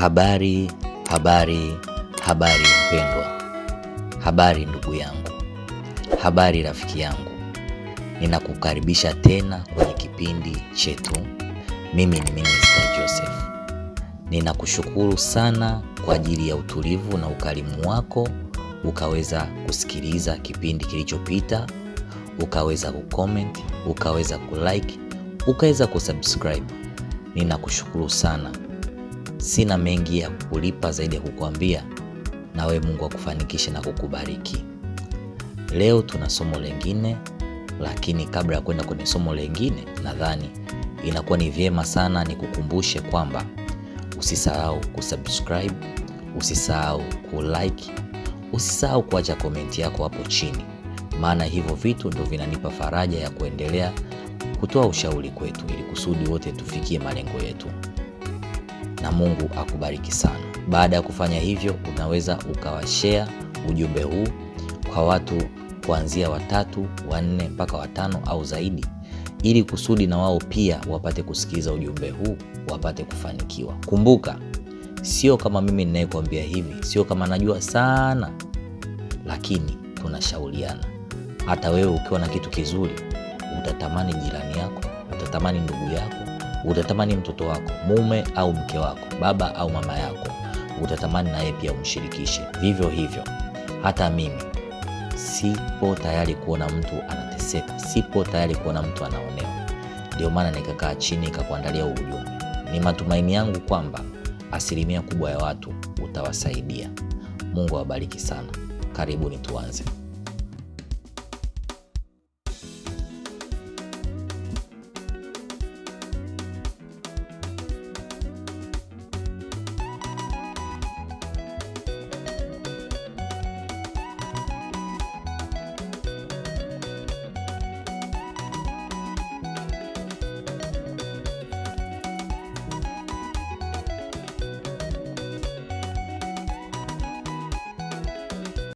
Habari, habari, habari mpendwa. Habari ndugu yangu. Habari rafiki yangu. Ninakukaribisha tena kwenye kipindi chetu. Mimi ni Minister Joseph. Ninakushukuru sana kwa ajili ya utulivu na ukarimu wako. Ukaweza kusikiliza kipindi kilichopita, ukaweza kucomment, ukaweza kulike, ukaweza kusubscribe. Ninakushukuru sana. Sina mengi ya kukulipa zaidi ya kukuambia na we Mungu akufanikishe na kukubariki. Leo tuna somo lengine, lakini kabla ya kwenda kwenye somo lengine, nadhani inakuwa ni vyema sana nikukumbushe kwamba usisahau kusubscribe, usisahau kulike, usisahau kuacha komenti yako hapo chini, maana hivyo vitu ndio vinanipa faraja ya kuendelea kutoa ushauri kwetu ili kusudi wote tufikie malengo yetu. Na Mungu akubariki sana. Baada ya kufanya hivyo, unaweza ukawashare ujumbe huu kwa watu kuanzia 3, 4 mpaka 5 au zaidi, ili kusudi na wao pia wapate kusikiza ujumbe huu, wapate kufanikiwa. Kumbuka, sio kama mimi ninayekuambia hivi, sio kama najua sana, lakini tunashauriana. Hata wewe ukiwa na kitu kizuri, utatamani jirani yako, utatamani ndugu yako, utatamani mtoto wako, mume au mke wako, baba au mama yako, utatamani naye pia umshirikishe. Vivyo hivyo, hata mimi sipo tayari kuona mtu anateseka, sipo tayari kuona mtu anaonewa. Ndio maana nikakaa chini nikakuandalia ujumbe. Ni matumaini yangu kwamba asilimia kubwa ya watu utawasaidia. Mungu awabariki sana. Karibuni tuanze.